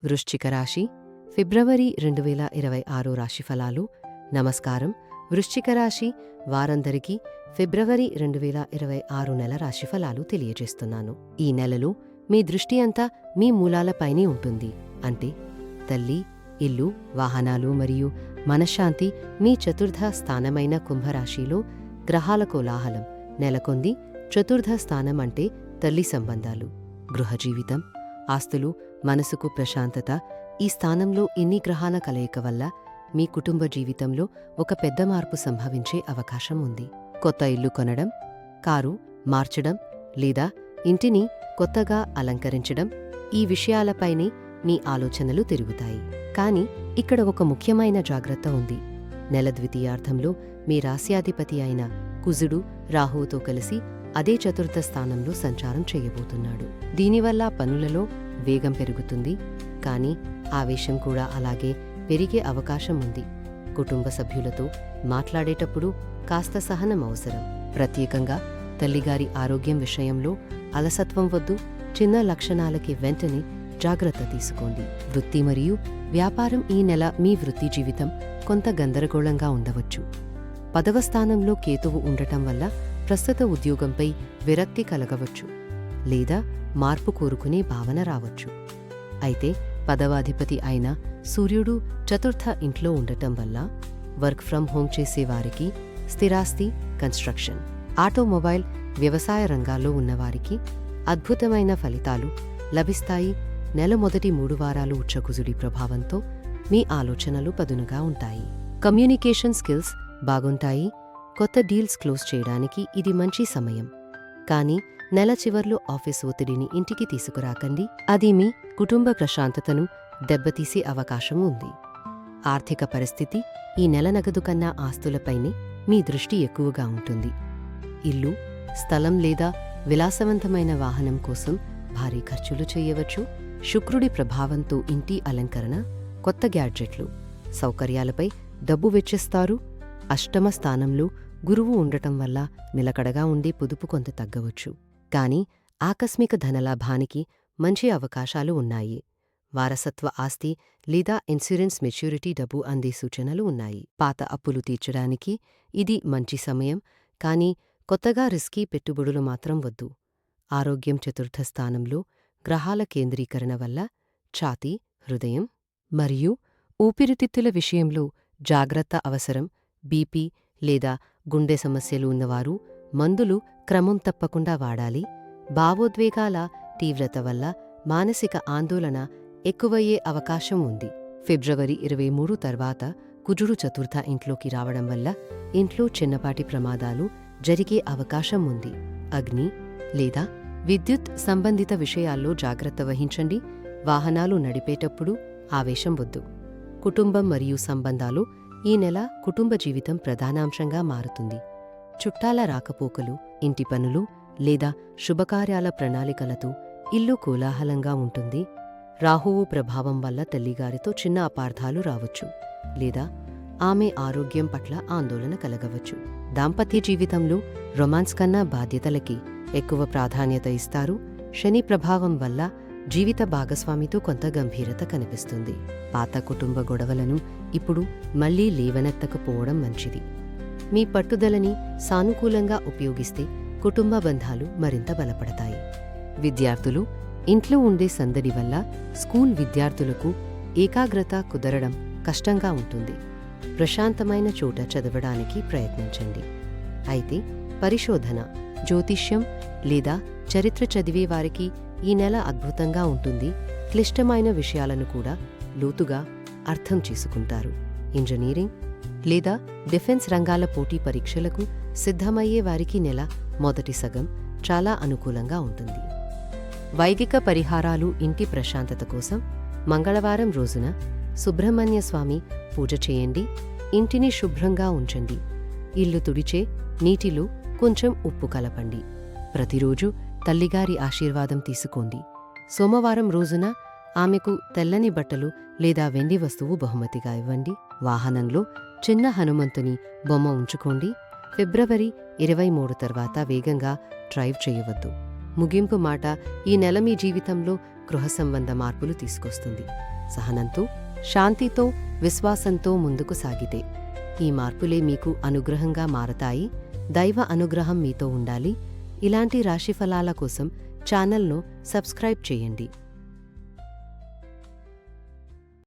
వృశ్చిక రాశి ఫిబ్రవరి 2026 రాశిఫలాలు. నమస్కారం. వృశ్చిక రాశి వారందరికీ ఫిబ్రవరి 2026 నెల రాశిఫలాలు తెలియజేస్తున్నాను. ఈ నెలలో మీ దృష్టి అంతా మీ మూలాలపైనే ఉంటుంది. అంటే తల్లి, ఇల్లు, వాహనాలు మరియు మనశ్శాంతి. మీ చతుర్థ స్థానమైన కుంభరాశిలో గ్రహాల కోలాహలం నెలకొంది. చతుర్థ స్థానం అంటే తల్లి సంబంధాలు, గృహ జీవితం, ఆస్తులు, మనసుకు ప్రశాంతత. ఈ స్థానంలో ఇన్ని గ్రహాల కలయిక వల్ల మీ కుటుంబ జీవితంలో ఒక పెద్ద మార్పు సంభవించే అవకాశం ఉంది. కొత్త ఇల్లు కొనడం, కారు మార్చడం లేదా ఇంటిని కొత్తగా అలంకరించడం, ఈ విషయాలపైనే మీ ఆలోచనలు తిరుగుతాయి. కానీ ఇక్కడ ఒక ముఖ్యమైన జాగ్రత్త ఉంది. నెల ద్వితీయార్థంలో మీ రాశ్యాధిపతి అయిన కుజుడు రాహువుతో కలిసి అదే చతుర్థ స్థానంలో సంచారం చేయబోతున్నాడు. దీనివల్ల పనులలో వేగం పెరుగుతుంది, కానీ ఆవేశం కూడా అలాగే పెరిగే అవకాశం ఉంది. కుటుంబ సభ్యులతో మాట్లాడేటప్పుడు కాస్త సహనం అవసరం. ప్రత్యేకంగా తల్లిగారి ఆరోగ్యం విషయంలో అలసత్వం వద్దు. చిన్న లక్షణాలకి వెంటనే జాగ్రత్త తీసుకోండి. వృత్తి మరియు వ్యాపారం. ఈ నెల మీ వృత్తి జీవితం కొంత గందరగోళంగా ఉండవచ్చు. 10వ స్థానంలో కేతువు ఉండటం వల్ల ప్రస్తుత ఉద్యోగంపై విరక్తి కలగవచ్చు లేదా మార్పు కోరుకునే భావన రావచ్చు. అయితే 10వ అధిపతి అయిన సూర్యుడు చతుర్థ ఇంట్లో ఉండటం వల్ల వర్క్ ఫ్రం హోం చేసేవారికి, స్థిరాస్తి, కన్స్ట్రక్షన్, ఆటోమొబైల్, వ్యవసాయ రంగాల్లో ఉన్నవారికి అద్భుతమైన ఫలితాలు లభిస్తాయి. నెల మొదటి 3 వారాలు ఉచ్చకుజుడి ప్రభావంతో మీ ఆలోచనలు పదునుగా ఉంటాయి. కమ్యూనికేషన్ స్కిల్స్ బాగుంటాయి. కొత్త డీల్స్ క్లోజ్ చేయడానికి ఇది మంచి సమయం. కానీ నెల చివర్లో ఆఫీస్ ఒత్తిడిని ఇంటికి తీసుకురాకండి. అది మీ కుటుంబ ప్రశాంతతను దెబ్బతీసే అవకాశం ఉంది. ఆర్థిక పరిస్థితి. ఈ నెల నగదు కన్నా ఆస్తులపైనే మీ దృష్టి ఎక్కువగా ఉంటుంది. ఇల్లు, స్థలం లేదా విలాసవంతమైన వాహనం కోసం భారీ ఖర్చులు చేయవచ్చు. శుక్రుడి ప్రభావంతో ఇంటి అలంకరణ, కొత్త గ్యాడ్జెట్లు, సౌకర్యాలపై డబ్బు వెచ్చిస్తారు. అష్టమ స్థానంలో గురువు ఉండటం వల్ల నిలకడగా ఉండే పొదుపు కొంత తగ్గవచ్చు. కానీ ఆకస్మిక ధనలాభానికి మంచి అవకాశాలు ఉన్నాయి. వారసత్వ ఆస్తి లేదా ఇన్సూరెన్స్ మెచ్యూరిటీ డబ్బు అందే సూచనలు ఉన్నాయి. పాత అప్పులు తీర్చడానికి ఇది మంచి సమయం. కానీ కొత్తగా రిస్కీ పెట్టుబడులు మాత్రం వద్దు. ఆరోగ్యం. చతుర్థ స్థానంలో గ్రహాల కేంద్రీకరణ వల్ల ఛాతీ, హృదయం మరియు ఊపిరితిత్తుల విషయంలో జాగ్రత్త అవసరం. బీపీ లేదా గుండె సమస్యలు ఉన్నవారు మందులు క్రమం తప్పకుండా వాడాలి. భావోద్వేగాల తీవ్రత వల్ల మానసిక ఆందోళన ఎక్కువయ్యే అవకాశం ఉంది. ఫిబ్రవరి 23 తర్వాత కుజుడు చతుర్థ ఇంట్లోకి రావడం వల్ల ఇంట్లో చిన్నపాటి ప్రమాదాలు జరిగే అవకాశం ఉంది. అగ్ని లేదా విద్యుత్ సంబంధిత విషయాల్లో జాగ్రత్త వహించండి. వాహనాలు నడిపేటప్పుడు ఆవేశం వద్దు. కుటుంబం మరియు సంబంధాలు. ఈ నెల కుటుంబ జీవితం ప్రధానాంశంగా మారుతుంది. చుట్టాల రాకపోకలు, ఇంటి పనులు లేదా శుభకార్యాల ప్రణాళికలతో ఇల్లు కోలాహలంగా ఉంటుంది. రాహువు ప్రభావం వల్ల తల్లిగారితో చిన్న అపార్థాలు రావచ్చు లేదా ఆమె ఆరోగ్యం పట్ల ఆందోళన కలగవచ్చు. దాంపత్య జీవితంలో రొమాన్స్ కన్నా బాధ్యతలకి ఎక్కువ ప్రాధాన్యత ఇస్తారు. శని ప్రభావం వల్ల జీవిత భాగస్వామితో కొంత గంభీరత కనిపిస్తుంది. పాత కుటుంబ గొడవలను ఇప్పుడు మళ్లీ లేవనెత్తకపోవడం మంచిది. మీ పట్టుదలని సానుకూలంగా ఉపయోగిస్తే కుటుంబ బంధాలు మరింత బలపడతాయి. విద్యార్థులు. ఇంట్లో ఉండే సందడి వల్ల స్కూల్ విద్యార్థులకు ఏకాగ్రత కుదరడం కష్టంగా ఉంటుంది. ప్రశాంతమైన చోట చదవడానికి ప్రయత్నించండి. అయితే పరిశోధన, జ్యోతిష్యం లేదా చరిత్ర చదివేవారికి ఈ నెల అద్భుతంగా ఉంటుంది. క్లిష్టమైన విషయాలను కూడా లోతుగా అర్థం చేసుకుంటారు. ఇంజనీరింగ్ లేదా డిఫెన్స్ రంగాల పోటీ పరీక్షలకు సిద్ధమయ్యే వారికి నెల మొదటి సగం చాలా అనుకూలంగా ఉంటుంది. వైదిక పరిహారాలు. ఇంటి ప్రశాంతత కోసం మంగళవారం రోజున సుబ్రహ్మణ్య స్వామి పూజ చేయండి. ఇంటిని శుభ్రంగా ఉంచండి. ఇల్లు తుడిచే నీటిలో కొంచెం ఉప్పు కలపండి. ప్రతిరోజు తల్లిగారి ఆశీర్వాదం తీసుకోండి. సోమవారం రోజున ఆమెకు తెల్లని బట్టలు లేదా వెండి వస్తువు బహుమతిగా ఇవ్వండి. వాహనంలో చిన్న హనుమంతుని బొమ్మ ఉంచుకోండి. ఫిబ్రవరి 23 తర్వాత వేగంగా డ్రైవ్ చేయవద్దు. ముగింపు మాట ఈ నెల మీ జీవితంలో గృహ సంబంధ మార్పులు తీసుకొస్తుంది. సహనంతో, శాంతితో, విశ్వాసంతో ముందుకు సాగితే ఈ మార్పులే మీకు అనుగ్రహంగా మారతాయి. దైవ అనుగ్రహం మీతో ఉండాలి. ఇలాంటి రాశిఫలాల కోసం ఛానల్ను సబ్స్క్రైబ్ చేయండి.